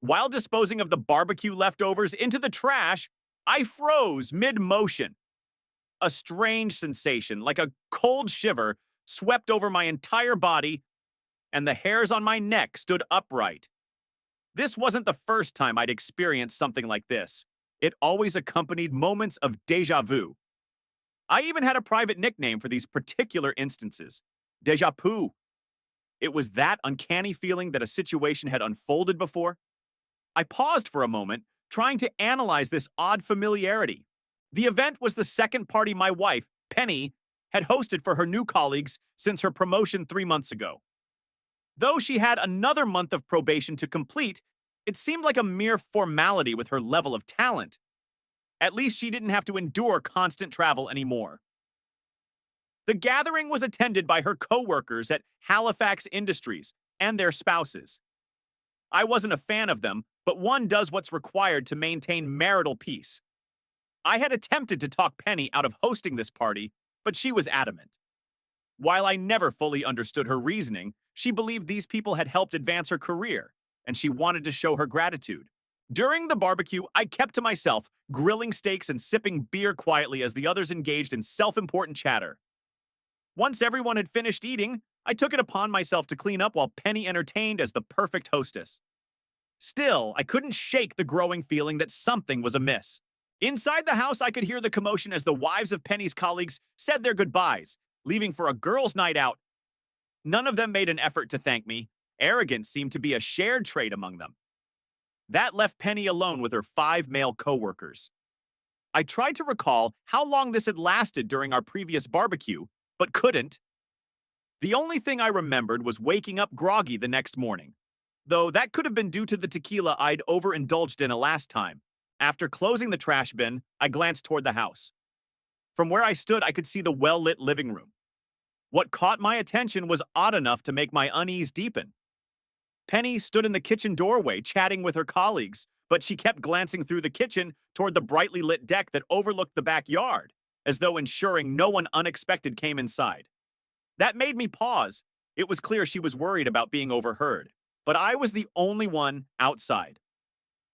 While disposing of the barbecue leftovers into the trash, I froze mid-motion. A strange sensation, like a cold shiver, swept over my entire body, and the hairs on my neck stood upright. This wasn't the first time I'd experienced something like this. It always accompanied moments of deja vu. I even had a private nickname for these particular instances: deja vu. It was that uncanny feeling that a situation had unfolded before. I paused for a moment, trying to analyze this odd familiarity. The event was the second party my wife, Penny, had hosted for her new colleagues since her promotion 3 months ago. Though she had another month of probation to complete, it seemed like a mere formality with her level of talent. At least she didn't have to endure constant travel anymore. The gathering was attended by her coworkers at Halifax Industries and their spouses. I wasn't a fan of them, but one does what's required to maintain marital peace. I had attempted to talk Penny out of hosting this party, but she was adamant. While I never fully understood her reasoning, she believed these people had helped advance her career, and she wanted to show her gratitude. During the barbecue, I kept to myself, grilling steaks and sipping beer quietly as the others engaged in self-important chatter. Once everyone had finished eating, I took it upon myself to clean up while Penny entertained as the perfect hostess. Still, I couldn't shake the growing feeling that something was amiss. Inside the house, I could hear the commotion as the wives of Penny's colleagues said their goodbyes, leaving for a girls' night out. None of them made an effort to thank me. Arrogance seemed to be a shared trait among them. That left Penny alone with her 5 male coworkers. I tried to recall how long this had lasted during our previous barbecue, but couldn't. The only thing I remembered was waking up groggy the next morning, though that could have been due to the tequila I'd overindulged in a last time. After closing the trash bin, I glanced toward the house. From where I stood, I could see the well-lit living room. What caught my attention was odd enough to make my unease deepen. Penny stood in the kitchen doorway chatting with her colleagues, but she kept glancing through the kitchen toward the brightly lit deck that overlooked the backyard, as though ensuring no one unexpected came inside. That made me pause. It was clear she was worried about being overheard, but I was the only one outside.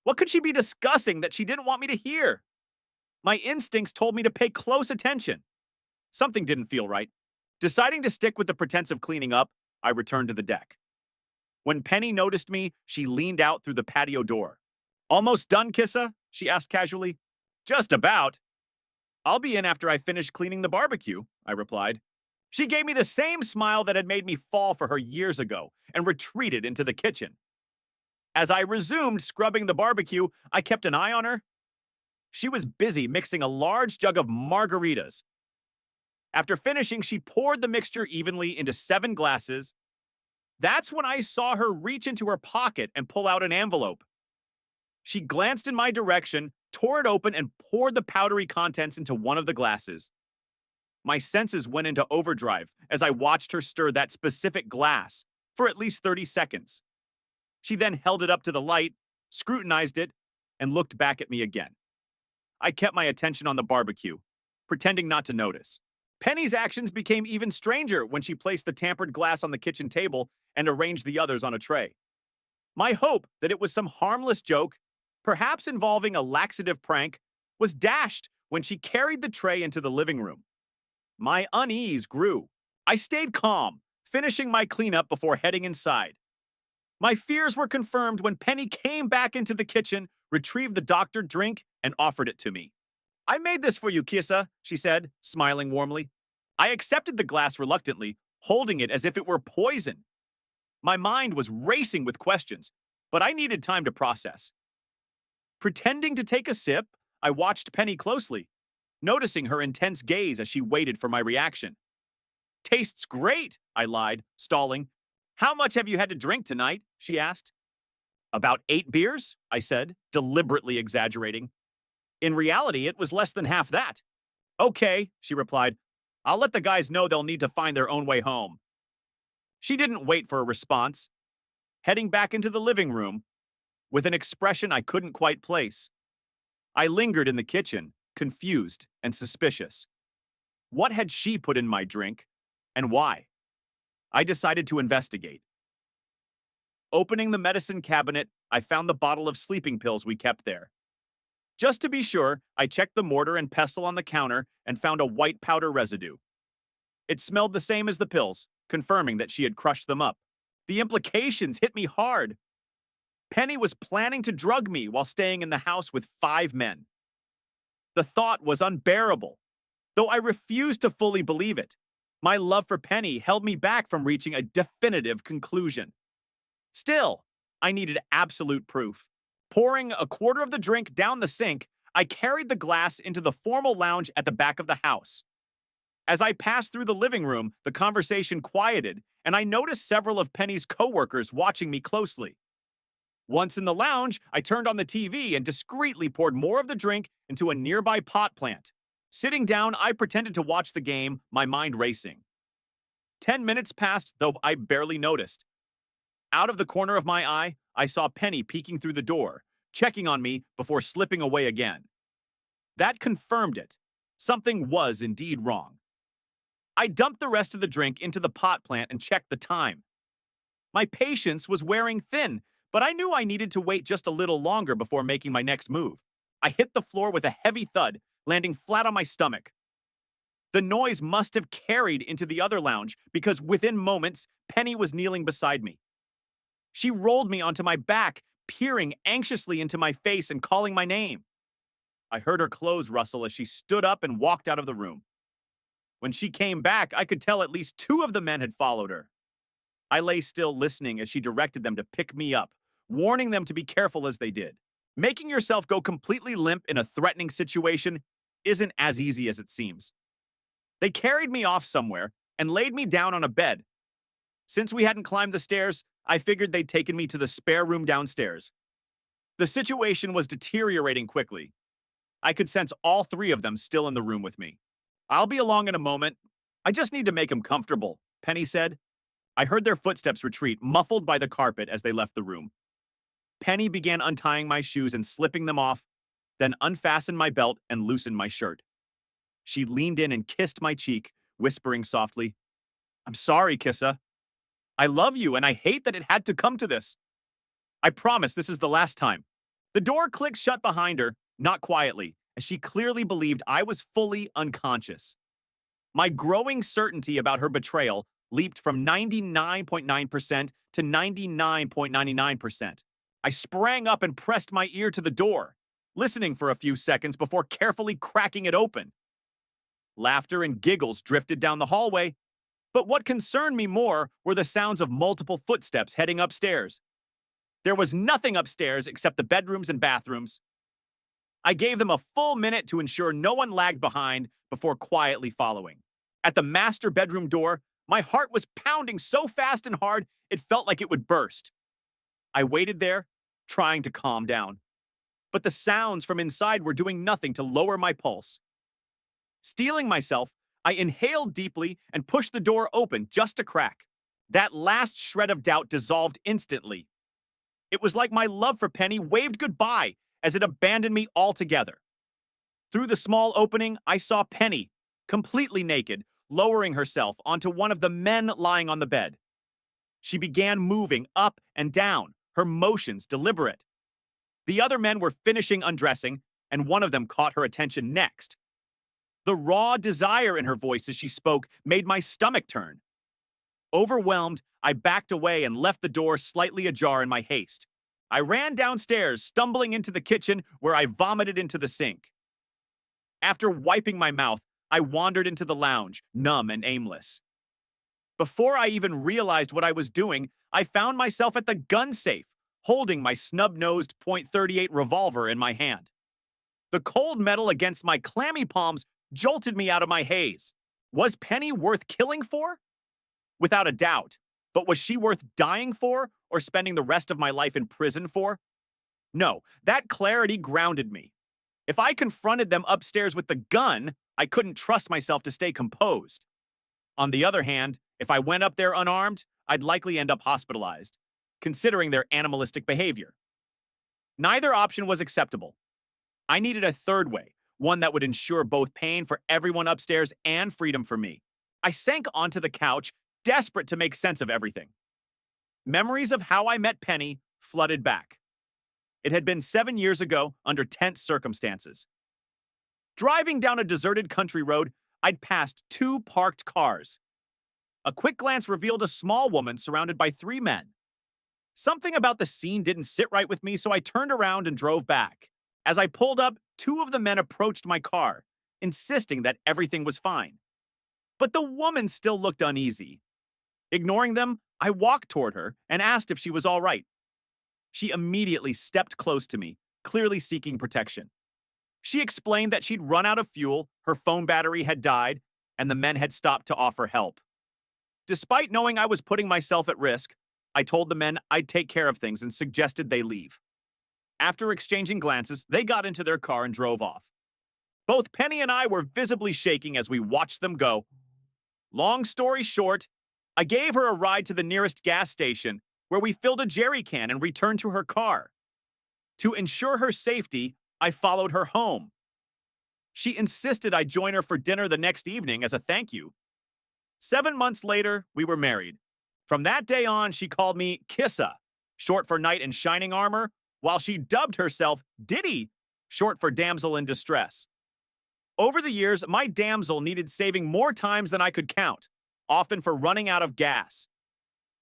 What could she be discussing that she didn't want me to hear? My instincts told me to pay close attention. Something didn't feel right. Deciding to stick with the pretense of cleaning up, I returned to the deck. When Penny noticed me, she leaned out through the patio door. "Almost done, Kissa?" she asked casually. "Just about." "I'll be in after I finish cleaning the barbecue," I replied. She gave me the same smile that had made me fall for her years ago and retreated into the kitchen. As I resumed scrubbing the barbecue, I kept an eye on her. She was busy mixing a large jug of margaritas. After finishing, she poured the mixture evenly into 7 glasses. That's when I saw her reach into her pocket and pull out an envelope. She glanced in my direction, tore it open, and poured the powdery contents into one of the glasses. My senses went into overdrive as I watched her stir that specific glass for at least 30 seconds. She then held it up to the light, scrutinized it, and looked back at me again. I kept my attention on the barbecue, pretending not to notice. Penny's actions became even stranger when she placed the tampered glass on the kitchen table and arranged the others on a tray. My hope that it was some harmless joke, perhaps involving a laxative prank, was dashed when she carried the tray into the living room. My unease grew. I stayed calm, finishing my cleanup before heading inside. My fears were confirmed when Penny came back into the kitchen, retrieved the doctored drink, and offered it to me. "I made this for you, Kissa," she said, smiling warmly. I accepted the glass reluctantly, holding it as if it were poison. My mind was racing with questions, but I needed time to process. Pretending to take a sip, I watched Penny closely, noticing her intense gaze as she waited for my reaction. "Tastes great," I lied, stalling. "How much have you had to drink tonight?" she asked. "About 8 beers," I said, deliberately exaggerating. In reality, it was less than half that. "Okay," she replied. "I'll let the guys know they'll need to find their own way home." She didn't wait for a response, heading back into the living room with an expression I couldn't quite place. I lingered in the kitchen, confused and suspicious. What had she put in my drink, and why? I decided to investigate. Opening the medicine cabinet, I found the bottle of sleeping pills we kept there. Just to be sure, I checked the mortar and pestle on the counter and found a white powder residue. It smelled the same as the pills, confirming that she had crushed them up. The implications hit me hard. Penny was planning to drug me while staying in the house with 5 men. The thought was unbearable, though I refused to fully believe it. My love for Penny held me back from reaching a definitive conclusion. Still, I needed absolute proof. Pouring a quarter of the drink down the sink, I carried the glass into the formal lounge at the back of the house. As I passed through the living room, the conversation quieted, and I noticed several of Penny's coworkers watching me closely. Once in the lounge, I turned on the TV and discreetly poured more of the drink into a nearby pot plant. Sitting down, I pretended to watch the game, my mind racing. 10 minutes passed, though I barely noticed. Out of the corner of my eye, I saw Penny peeking through the door, checking on me before slipping away again. That confirmed it. Something was indeed wrong. I dumped the rest of the drink into the pot plant and checked the time. My patience was wearing thin, but I knew I needed to wait just a little longer before making my next move. I hit the floor with a heavy thud, landing flat on my stomach. The noise must have carried into the other lounge because within moments, Penny was kneeling beside me. She rolled me onto my back, peering anxiously into my face and calling my name. I heard her clothes rustle as she stood up and walked out of the room. When she came back, I could tell at least 2 of the men had followed her. I lay still listening as she directed them to pick me up, warning them to be careful as they did. Making yourself go completely limp in a threatening situation isn't as easy as it seems. They carried me off somewhere and laid me down on a bed. Since we hadn't climbed the stairs, I figured they'd taken me to the spare room downstairs. The situation was deteriorating quickly. I could sense all 3 of them still in the room with me. "I'll be along in a moment. I just need to make him comfortable," Penny said. I heard their footsteps retreat, muffled by the carpet as they left the room. Penny began untying my shoes and slipping them off, then unfastened my belt and loosened my shirt. She leaned in and kissed my cheek, whispering softly, "I'm sorry, Kissa. I love you, and I hate that it had to come to this. I promise this is the last time." The door clicked shut behind her, not quietly, as she clearly believed I was fully unconscious. My growing certainty about her betrayal leaped from 99.9% to 99.99%. I sprang up and pressed my ear to the door, listening for a few seconds before carefully cracking it open. Laughter and giggles drifted down the hallway, but what concerned me more were the sounds of multiple footsteps heading upstairs. There was nothing upstairs except the bedrooms and bathrooms. I gave them a full minute to ensure no one lagged behind before quietly following. At the master bedroom door, my heart was pounding so fast and hard it felt like it would burst. I waited there, trying to calm down. But the sounds from inside were doing nothing to lower my pulse. Steeling myself, I inhaled deeply and pushed the door open just a crack. That last shred of doubt dissolved instantly. It was like my love for Penny waved goodbye as it abandoned me altogether. Through the small opening, I saw Penny, completely naked, lowering herself onto one of the men lying on the bed. She began moving up and down, her motions deliberate. The other men were finishing undressing, and one of them caught her attention next. The raw desire in her voice as she spoke made my stomach turn. Overwhelmed, I backed away and left the door slightly ajar in my haste. I ran downstairs, stumbling into the kitchen where I vomited into the sink. After wiping my mouth, I wandered into the lounge, numb and aimless. Before I even realized what I was doing, I found myself at the gun safe, holding my snub-nosed .38 revolver in my hand. The cold metal against my clammy palms jolted me out of my haze. Was Penny worth killing for? Without a doubt. But was she worth dying for or spending the rest of my life in prison for? No, that clarity grounded me. If I confronted them upstairs with the gun, I couldn't trust myself to stay composed. On the other hand, if I went up there unarmed, I'd likely end up hospitalized, considering their animalistic behavior. Neither option was acceptable. I needed a third way, one that would ensure both pain for everyone upstairs and freedom for me. I sank onto the couch, desperate to make sense of everything. Memories of how I met Penny flooded back. It had been 7 years ago under tense circumstances. Driving down a deserted country road, I'd passed two parked cars. A quick glance revealed a small woman surrounded by three men. Something about the scene didn't sit right with me, so I turned around and drove back. As I pulled up, two of the men approached my car, insisting that everything was fine. But the woman still looked uneasy. Ignoring them, I walked toward her and asked if she was all right. She immediately stepped close to me, clearly seeking protection. She explained that she'd run out of fuel, her phone battery had died, and the men had stopped to offer help. Despite knowing I was putting myself at risk, I told the men I'd take care of things and suggested they leave. After exchanging glances, they got into their car and drove off. Both Penny and I were visibly shaking as we watched them go. Long story short, I gave her a ride to the nearest gas station, where we filled a jerry can and returned to her car. To ensure her safety, I followed her home. She insisted I join her for dinner the next evening as a thank you. 7 months later, we were married. From that day on, she called me Kissa, short for knight in shining armor, while she dubbed herself Diddy, short for damsel in distress. Over the years, my damsel needed saving more times than I could count, often for running out of gas.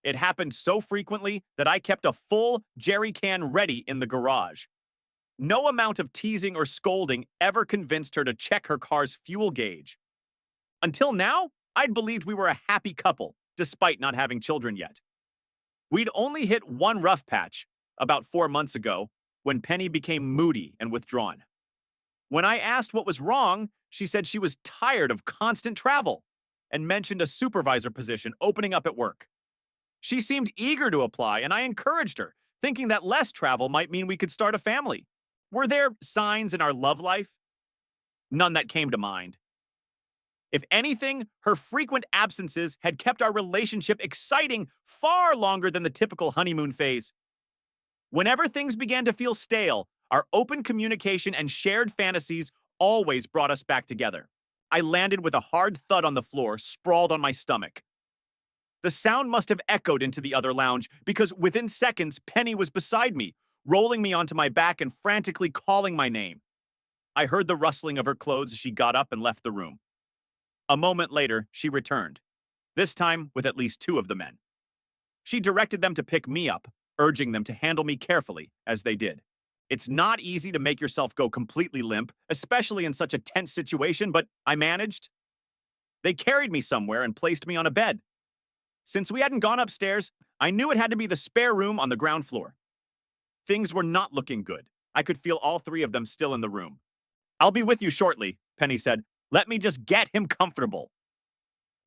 It happened so frequently that I kept a full jerry can ready in the garage. No amount of teasing or scolding ever convinced her to check her car's fuel gauge. Until now, I'd believed we were a happy couple, despite not having children yet. We'd only hit one rough patch, about 4 months ago, when Penny became moody and withdrawn. When I asked what was wrong, she said she was tired of constant travel and mentioned a supervisor position opening up at work. She seemed eager to apply, and I encouraged her, thinking that less travel might mean we could start a family. Were there signs in our love life? None that came to mind. If anything, her frequent absences had kept our relationship exciting far longer than the typical honeymoon phase. Whenever things began to feel stale, our open communication and shared fantasies always brought us back together. I landed with a hard thud on the floor, sprawled on my stomach. The sound must have echoed into the other lounge, because within seconds, Penny was beside me, rolling me onto my back and frantically calling my name. I heard the rustling of her clothes as she got up and left the room. A moment later, she returned, this time with at least two of the men. She directed them to pick me up, urging them to handle me carefully, as they did. It's not easy to make yourself go completely limp, especially in such a tense situation, but I managed. They carried me somewhere and placed me on a bed. Since we hadn't gone upstairs, I knew it had to be the spare room on the ground floor. Things were not looking good. I could feel all three of them still in the room. "I'll be with you shortly," Penny said. "Let me just get him comfortable."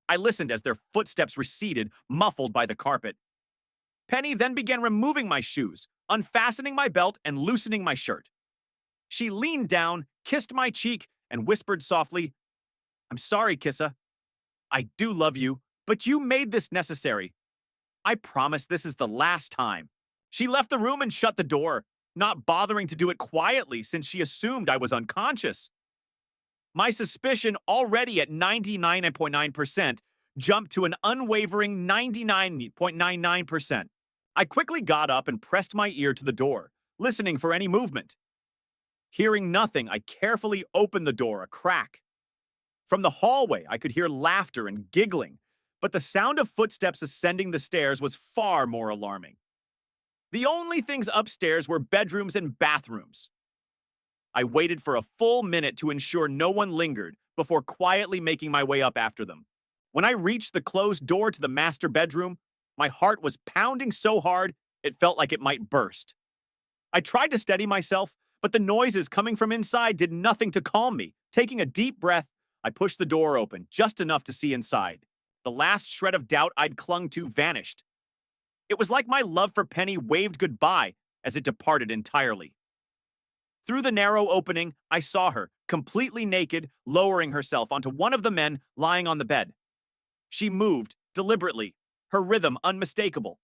I listened as their footsteps receded, muffled by the carpet. Penny then began removing my shoes, unfastening my belt, and loosening my shirt. She leaned down, kissed my cheek, and whispered softly, "I'm sorry, Kissa. I do love you, but you made this necessary. I promise this is the last time." She left the room and shut the door, not bothering to do it quietly since she assumed I was unconscious. My suspicion, already at 99.9%, jumped to an unwavering 99.99%. I quickly got up and pressed my ear to the door, listening for any movement. Hearing nothing, I carefully opened the door a crack. From the hallway, I could hear laughter and giggling, but the sound of footsteps ascending the stairs was far more alarming. The only things upstairs were bedrooms and bathrooms. I waited for a full minute to ensure no one lingered before quietly making my way up after them. When I reached the closed door to the master bedroom, my heart was pounding so hard it felt like it might burst. I tried to steady myself, but the noises coming from inside did nothing to calm me. Taking a deep breath, I pushed the door open, just enough to see inside. The last shred of doubt I'd clung to vanished. It was like my love for Penny waved goodbye as it departed entirely. Through the narrow opening, I saw her, completely naked, lowering herself onto one of the men lying on the bed. She moved, deliberately, her rhythm unmistakable.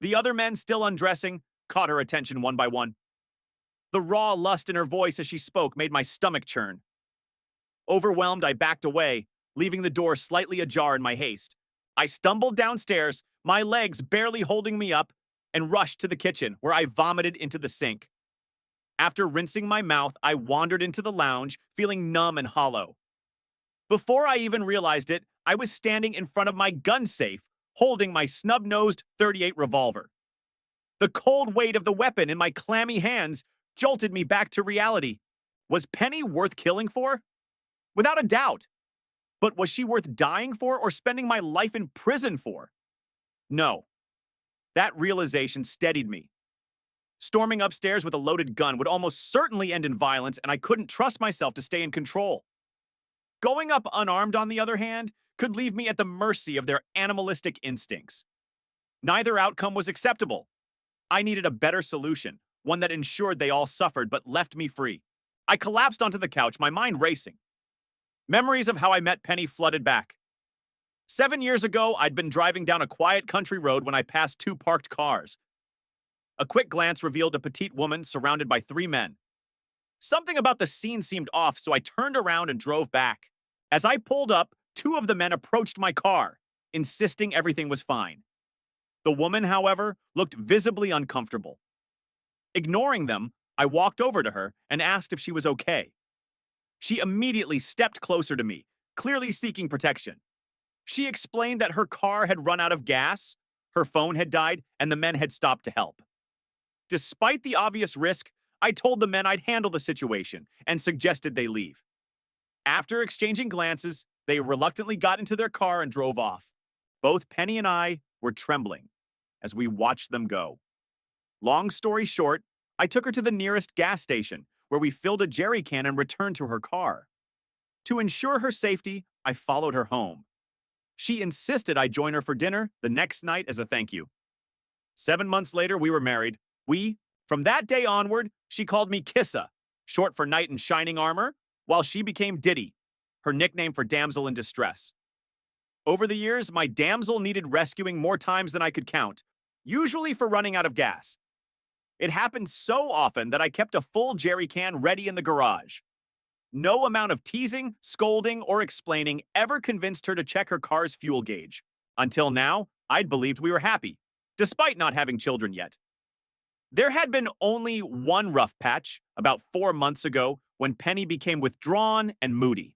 The other men, still undressing, caught her attention one by one. The raw lust in her voice as she spoke made my stomach churn. Overwhelmed, I backed away, leaving the door slightly ajar in my haste. I stumbled downstairs, my legs barely holding me up, and rushed to the kitchen, where I vomited into the sink. After rinsing my mouth, I wandered into the lounge, feeling numb and hollow. Before I even realized it, I was standing in front of my gun safe, holding my snub-nosed .38 revolver. The cold weight of the weapon in my clammy hands jolted me back to reality. Was Penny worth killing for? Without a doubt. But was she worth dying for or spending my life in prison for? No. That realization steadied me. Storming upstairs with a loaded gun would almost certainly end in violence, and I couldn't trust myself to stay in control. Going up unarmed, on the other hand, could leave me at the mercy of their animalistic instincts. Neither outcome was acceptable. I needed a better solution, one that ensured they all suffered but left me free. I collapsed onto the couch, my mind racing. Memories of how I met Penny flooded back. 7 years ago, I'd been driving down a quiet country road when I passed two parked cars. A quick glance revealed a petite woman surrounded by three men. Something about the scene seemed off, so I turned around and drove back. As I pulled up, two of the men approached my car, insisting everything was fine. The woman, however, looked visibly uncomfortable. Ignoring them, I walked over to her and asked if she was okay. She immediately stepped closer to me, clearly seeking protection. She explained that her car had run out of gas, her phone had died, and the men had stopped to help. Despite the obvious risk, I told the men I'd handle the situation and suggested they leave. After exchanging glances, they reluctantly got into their car and drove off. Both Penny and I were trembling as we watched them go. Long story short, I took her to the nearest gas station, where we filled a jerry can and returned to her car. To ensure her safety, I followed her home. She insisted I join her for dinner the next night as a thank you. 7 months later, we were married. From that day onward, she called me Kissa, short for knight in shining armor, while she became Diddy, her nickname for damsel in distress. Over the years, my damsel needed rescuing more times than I could count, usually for running out of gas. It happened so often that I kept a full jerry can ready in the garage. No amount of teasing, scolding, or explaining ever convinced her to check her car's fuel gauge. Until now, I'd believed we were happy, despite not having children yet. There had been only one rough patch, about 4 months ago, when Penny became withdrawn and moody.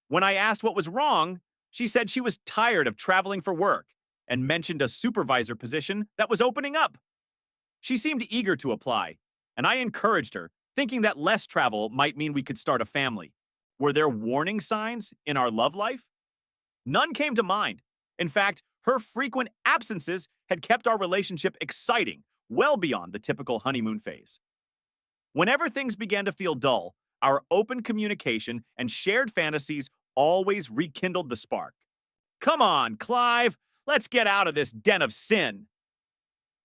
When I asked what was wrong, she said she was tired of traveling for work and mentioned a supervisor position that was opening up. She seemed eager to apply, and I encouraged her, thinking that less travel might mean we could start a family. Were there warning signs in our love life? None came to mind. In fact, her frequent absences had kept our relationship exciting, well beyond the typical honeymoon phase. Whenever things began to feel dull, our open communication and shared fantasies always rekindled the spark. Come on, Clive, let's get out of this den of sin.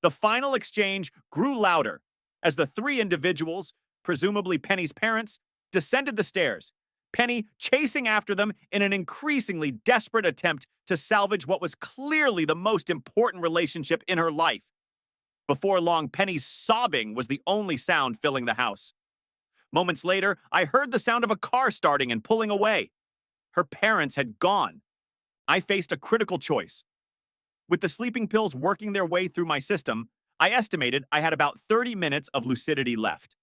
The final exchange grew louder as the three individuals, presumably Penny's parents, descended the stairs, Penny chasing after them in an increasingly desperate attempt to salvage what was clearly the most important relationship in her life. Before long, Penny's sobbing was the only sound filling the house. Moments later, I heard the sound of a car starting and pulling away. Her parents had gone. I faced a critical choice. With the sleeping pills working their way through my system, I estimated I had about 30 minutes of lucidity left.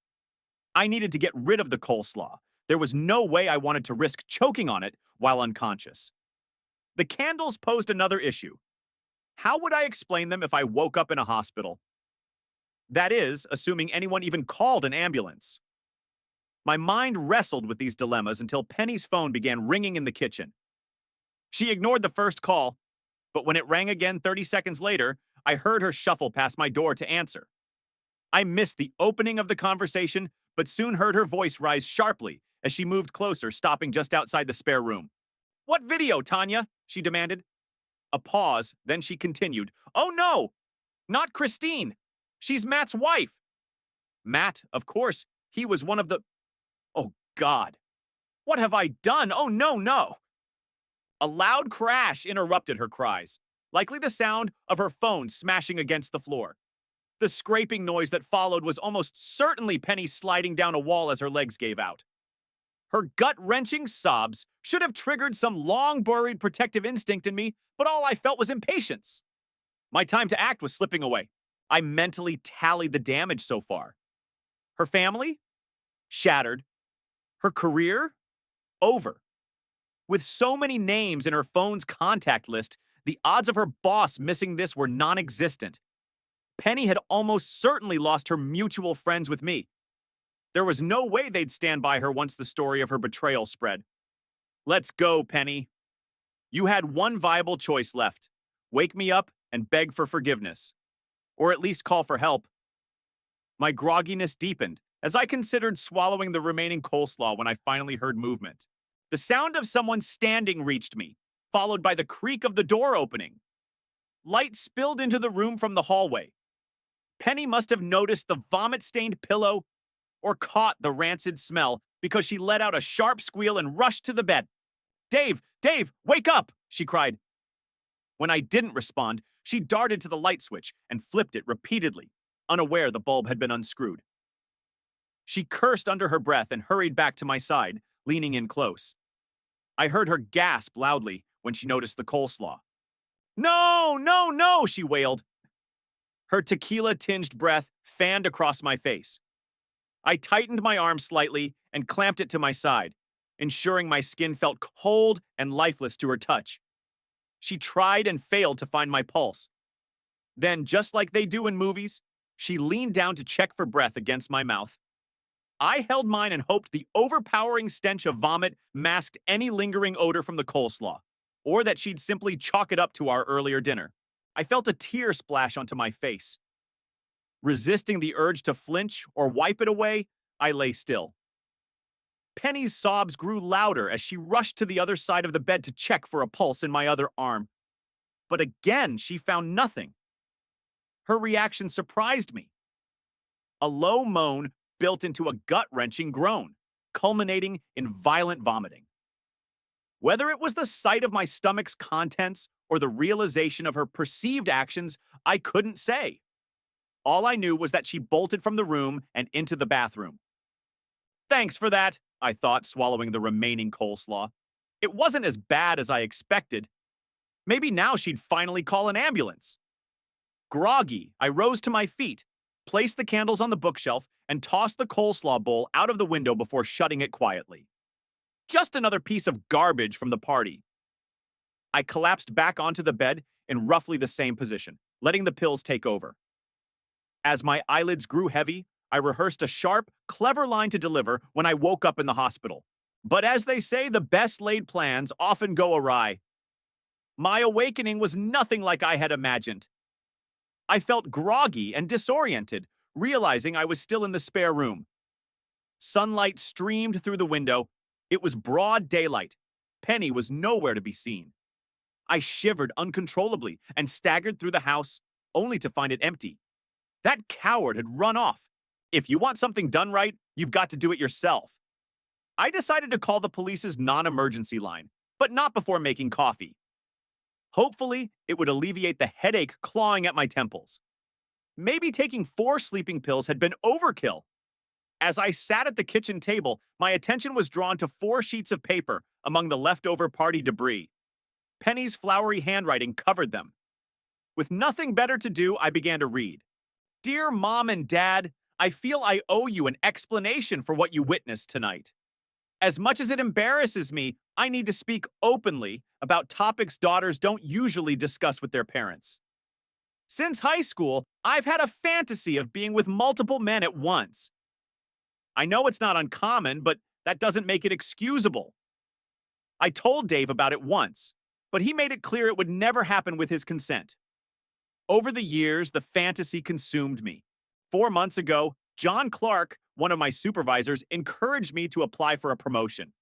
I needed to get rid of the coleslaw. There was no way I wanted to risk choking on it while unconscious. The candles posed another issue. How would I explain them if I woke up in a hospital? That is, assuming anyone even called an ambulance. My mind wrestled with these dilemmas until Penny's phone began ringing in the kitchen. She ignored the first call, but when it rang again 30 seconds later, I heard her shuffle past my door to answer. I missed the opening of the conversation, but soon heard her voice rise sharply as she moved closer, stopping just outside the spare room. "What video, Tanya?" she demanded. A pause, then she continued. "Oh no! Not Christine! She's Matt's wife!" Matt, of course, he was one of the... Oh, God. What have I done? Oh, no, no! A loud crash interrupted her cries, likely the sound of her phone smashing against the floor. The scraping noise that followed was almost certainly Penny sliding down a wall as her legs gave out. Her gut-wrenching sobs should have triggered some long-buried protective instinct in me, but all I felt was impatience. My time to act was slipping away. I mentally tallied the damage so far. Her family? Shattered. Her career? Over. With so many names in her phone's contact list, the odds of her boss missing this were non existent. Penny had almost certainly lost her mutual friends with me. There was no way they'd stand by her once the story of her betrayal spread. Let's go, Penny. You had one viable choice left: wake me up and beg for forgiveness. Or at least call for help. My grogginess deepened as I considered swallowing the remaining coleslaw when I finally heard movement. The sound of someone standing reached me, followed by the creak of the door opening. Light spilled into the room from the hallway. Penny must have noticed the vomit-stained pillow or caught the rancid smell because she let out a sharp squeal and rushed to the bed. "Dave! Dave! Wake up!" she cried. When I didn't respond, she darted to the light switch and flipped it repeatedly, unaware the bulb had been unscrewed. She cursed under her breath and hurried back to my side, leaning in close. I heard her gasp loudly when she noticed the coleslaw. "No, no, no!" she wailed. Her tequila-tinged breath fanned across my face. I tightened my arm slightly and clamped it to my side, ensuring my skin felt cold and lifeless to her touch. She tried and failed to find my pulse. Then, just like they do in movies, she leaned down to check for breath against my mouth. I held mine and hoped the overpowering stench of vomit masked any lingering odor from the coleslaw, or that she'd simply chalk it up to our earlier dinner. I felt a tear splash onto my face. Resisting the urge to flinch or wipe it away, I lay still. Penny's sobs grew louder as she rushed to the other side of the bed to check for a pulse in my other arm. But again, she found nothing. Her reaction surprised me. A low moan built into a gut-wrenching groan, culminating in violent vomiting. Whether it was the sight of my stomach's contents or the realization of her perceived actions, I couldn't say. All I knew was that she bolted from the room and into the bathroom. Thanks for that, I thought, swallowing the remaining coleslaw. It wasn't as bad as I expected. Maybe now she'd finally call an ambulance. Groggy, I rose to my feet, placed the candles on the bookshelf, and tossed the coleslaw bowl out of the window before shutting it quietly. Just another piece of garbage from the party. I collapsed back onto the bed in roughly the same position, letting the pills take over. As my eyelids grew heavy, I rehearsed a sharp, clever line to deliver when I woke up in the hospital. But as they say, the best laid plans often go awry. My awakening was nothing like I had imagined. I felt groggy and disoriented, realizing I was still in the spare room. Sunlight streamed through the window. It was broad daylight. Penny was nowhere to be seen. I shivered uncontrollably and staggered through the house, only to find it empty. That coward had run off. If you want something done right, you've got to do it yourself. I decided to call the police's non-emergency line, but not before making coffee. Hopefully, it would alleviate the headache clawing at my temples. Maybe taking 4 sleeping pills had been overkill. As I sat at the kitchen table, my attention was drawn to 4 sheets of paper among the leftover party debris. Penny's flowery handwriting covered them. With nothing better to do, I began to read. Dear Mom and Dad, I feel I owe you an explanation for what you witnessed tonight. As much as it embarrasses me, I need to speak openly about topics daughters don't usually discuss with their parents. Since high school, I've had a fantasy of being with multiple men at once. I know it's not uncommon, but that doesn't make it excusable. I told Dave about it once, but he made it clear it would never happen with his consent. Over the years, the fantasy consumed me. 4 months ago, John Clark, one of my supervisors, encouraged me to apply for a promotion.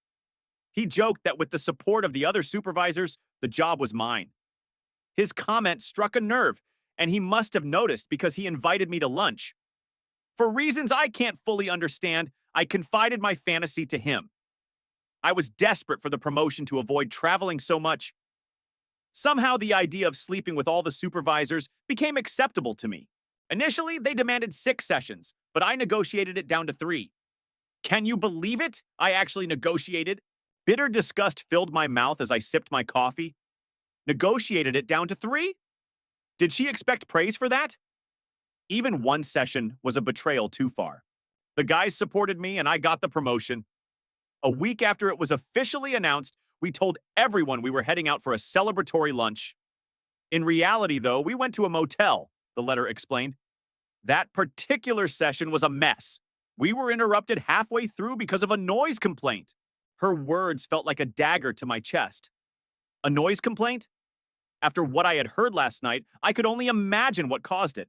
He joked that with the support of the other supervisors, the job was mine. His comment struck a nerve, and he must have noticed because he invited me to lunch. For reasons I can't fully understand, I confided my fantasy to him. I was desperate for the promotion to avoid traveling so much. Somehow the idea of sleeping with all the supervisors became acceptable to me. Initially, they demanded 6 sessions, but I negotiated it down to 3. Can you believe it? I actually negotiated. Bitter disgust filled my mouth as I sipped my coffee. Negotiated it down to 3? Did she expect praise for that? Even 1 session was a betrayal too far. The guys supported me and I got the promotion. A week after it was officially announced, we told everyone we were heading out for a celebratory lunch. In reality, though, we went to a motel, the letter explained. That particular session was a mess. We were interrupted halfway through because of a noise complaint. Her words felt like a dagger to my chest. A noise complaint? After what I had heard last night, I could only imagine what caused it.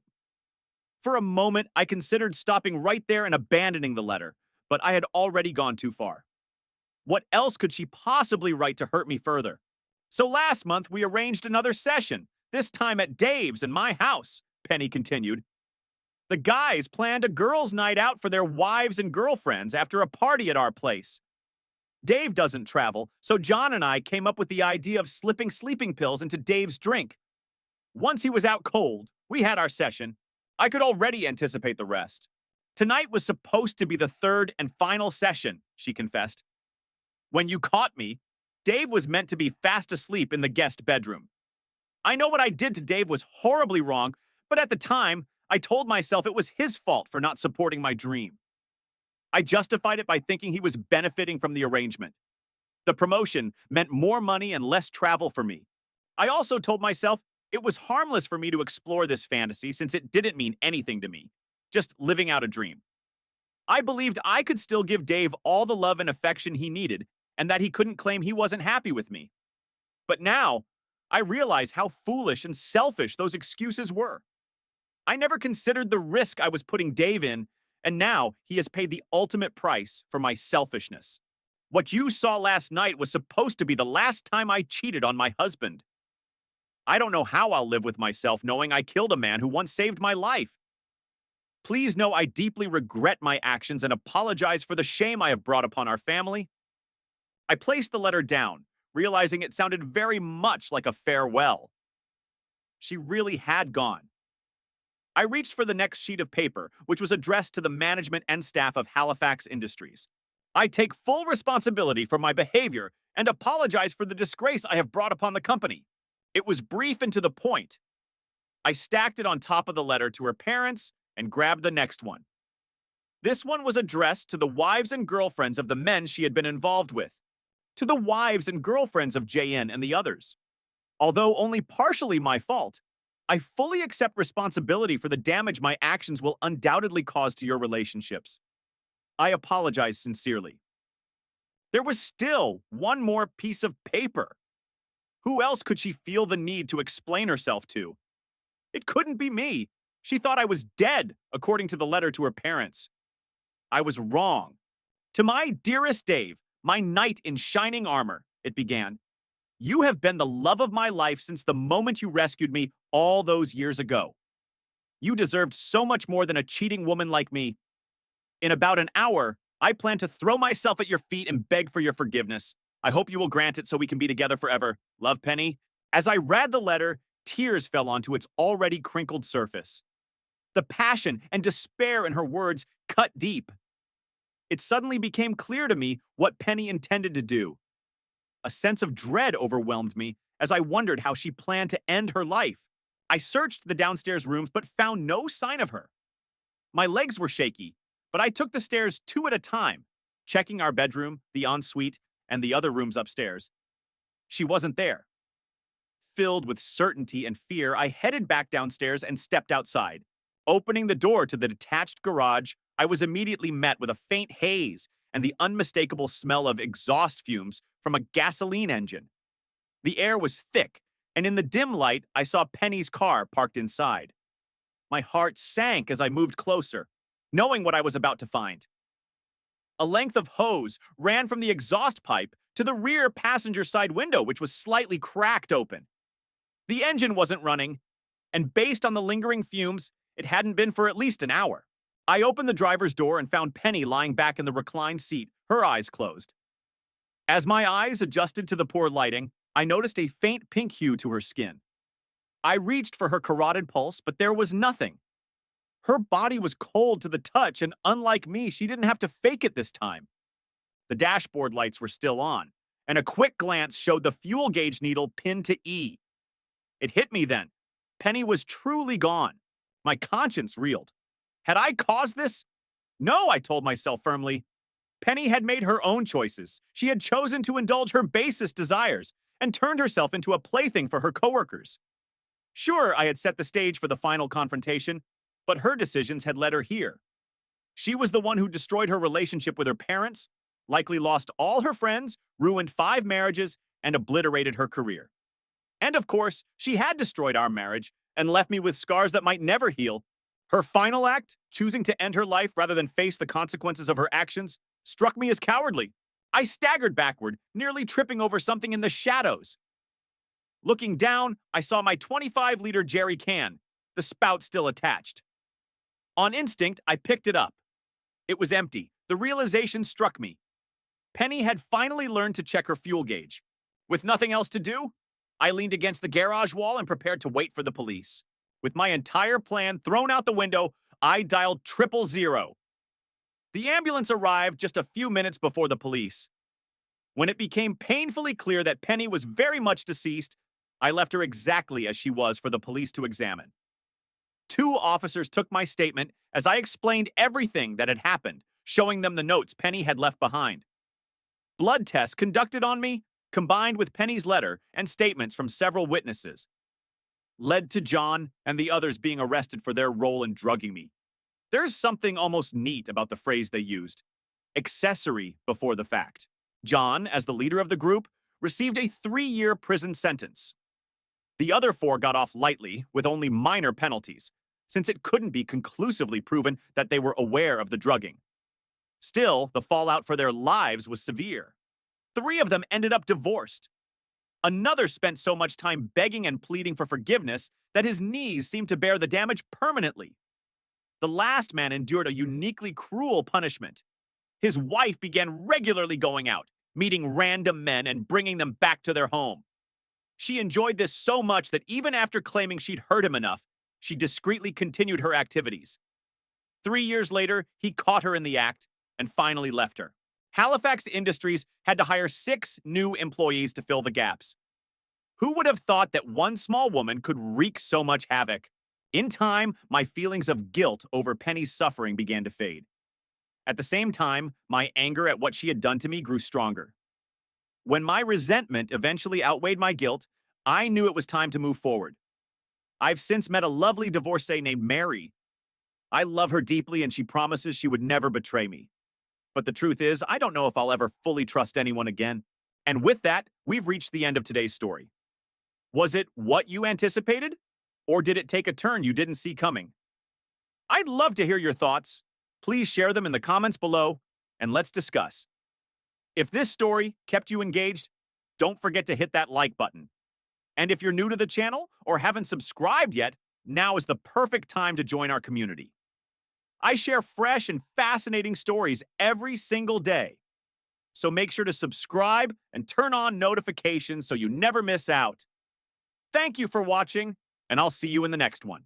For a moment, I considered stopping right there and abandoning the letter, but I had already gone too far. What else could she possibly write to hurt me further? So last month, we arranged another session, this time at Dave's in my house, Penny continued. The guys planned a girls' night out for their wives and girlfriends after a party at our place. Dave doesn't travel, so John and I came up with the idea of slipping sleeping pills into Dave's drink. Once he was out cold, we had our session. I could already anticipate the rest. Tonight was supposed to be the third and final session, she confessed. When you caught me, Dave was meant to be fast asleep in the guest bedroom. I know what I did to Dave was horribly wrong, but at the time, I told myself it was his fault for not supporting my dream. I justified it by thinking he was benefiting from the arrangement. The promotion meant more money and less travel for me. I also told myself it was harmless for me to explore this fantasy since it didn't mean anything to me, just living out a dream. I believed I could still give Dave all the love and affection he needed and that he couldn't claim he wasn't happy with me. But now, I realize how foolish and selfish those excuses were. I never considered the risk I was putting Dave in, and now he has paid the ultimate price for my selfishness. What you saw last night was supposed to be the last time I cheated on my husband. I don't know how I'll live with myself knowing I killed a man who once saved my life. Please know I deeply regret my actions and apologize for the shame I have brought upon our family. I placed the letter down, realizing it sounded very much like a farewell. She really had gone. I reached for the next sheet of paper, which was addressed to the management and staff of Halifax Industries. I take full responsibility for my behavior and apologize for the disgrace I have brought upon the company. It was brief and to the point. I stacked it on top of the letter to her parents and grabbed the next one. This one was addressed to the wives and girlfriends of the men she had been involved with, to the wives and girlfriends of JN and the others. Although only partially my fault, I fully accept responsibility for the damage my actions will undoubtedly cause to your relationships. I apologize sincerely. There was still one more piece of paper. Who else could she feel the need to explain herself to? It couldn't be me. She thought I was dead, according to the letter to her parents. I was wrong. To my dearest Dave, my knight in shining armor, it began. You have been the love of my life since the moment you rescued me all those years ago. You deserved so much more than a cheating woman like me. In about an hour, I plan to throw myself at your feet and beg for your forgiveness. I hope you will grant it so we can be together forever. Love, Penny. As I read the letter, tears fell onto its already crinkled surface. The passion and despair in her words cut deep. It suddenly became clear to me what Penny intended to do. A sense of dread overwhelmed me as I wondered how she planned to end her life. I searched the downstairs rooms but found no sign of her. My legs were shaky, but I took the stairs two at a time, checking our bedroom, the ensuite, and the other rooms upstairs. She wasn't there. Filled with certainty and fear, I headed back downstairs and stepped outside. Opening the door to the detached garage, I was immediately met with a faint haze and the unmistakable smell of exhaust fumes from a gasoline engine. The air was thick, and in the dim light, I saw Penny's car parked inside. My heart sank as I moved closer, knowing what I was about to find. A length of hose ran from the exhaust pipe to the rear passenger side window, which was slightly cracked open. The engine wasn't running, and based on the lingering fumes, it hadn't been for at least an hour. I opened the driver's door and found Penny lying back in the reclined seat, her eyes closed. As my eyes adjusted to the poor lighting, I noticed a faint pink hue to her skin. I reached for her carotid pulse, but there was nothing. Her body was cold to the touch, and unlike me, she didn't have to fake it this time. The dashboard lights were still on, and a quick glance showed the fuel gauge needle pinned to E. It hit me then. Penny was truly gone. My conscience reeled. Had I caused this? No, I told myself firmly. Penny had made her own choices. She had chosen to indulge her basest desires and turned herself into a plaything for her coworkers. Sure, I had set the stage for the final confrontation, but her decisions had led her here. She was the one who destroyed her relationship with her parents, likely lost all her friends, ruined 5 marriages, and obliterated her career. And of course, she had destroyed our marriage and left me with scars that might never heal. Her final act, choosing to end her life rather than face the consequences of her actions, struck me as cowardly. I staggered backward, nearly tripping over something in the shadows. Looking down, I saw my 25-liter jerry can, the spout still attached. On instinct, I picked it up. It was empty. The realization struck me. Penny had finally learned to check her fuel gauge. With nothing else to do, I leaned against the garage wall and prepared to wait for the police. With my entire plan thrown out the window, I dialed 000. The ambulance arrived just a few minutes before the police. When it became painfully clear that Penny was very much deceased, I left her exactly as she was for the police to examine. 2 officers took my statement as I explained everything that had happened, showing them the notes Penny had left behind. Blood tests conducted on me, combined with Penny's letter and statements from several witnesses, led to John and the others being arrested for their role in drugging me. There's something almost neat about the phrase they used, accessory before the fact. John, as the leader of the group, received a 3-year prison sentence. The other 4 got off lightly with only minor penalties, since it couldn't be conclusively proven that they were aware of the drugging. Still, the fallout for their lives was severe. 3 of them ended up divorced. Another spent so much time begging and pleading for forgiveness that his knees seemed to bear the damage permanently. The last man endured a uniquely cruel punishment. His wife began regularly going out, meeting random men and bringing them back to their home. She enjoyed this so much that even after claiming she'd hurt him enough, she discreetly continued her activities. 3 years later, he caught her in the act and finally left her. Halifax Industries had to hire 6 new employees to fill the gaps. Who would have thought that one small woman could wreak so much havoc? In time, my feelings of guilt over Penny's suffering began to fade. At the same time, my anger at what she had done to me grew stronger. When my resentment eventually outweighed my guilt, I knew it was time to move forward. I've since met a lovely divorcee named Mary. I love her deeply and she promises she would never betray me. But the truth is, I don't know if I'll ever fully trust anyone again. And with that, we've reached the end of today's story. Was it what you anticipated? Or did it take a turn you didn't see coming? I'd love to hear your thoughts. Please share them in the comments below, and let's discuss. If this story kept you engaged, don't forget to hit that like button. And if you're new to the channel or haven't subscribed yet, now is the perfect time to join our community. I share fresh and fascinating stories every single day. So make sure to subscribe and turn on notifications so you never miss out. Thank you for watching, and I'll see you in the next one.